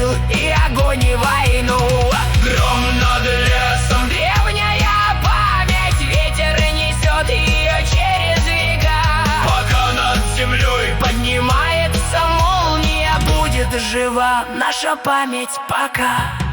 пыл и огонь и войну. Гром над лесом, древняя память, ветер несет ее через века. Пока над землей поднимается молния, будет жива наша память пока.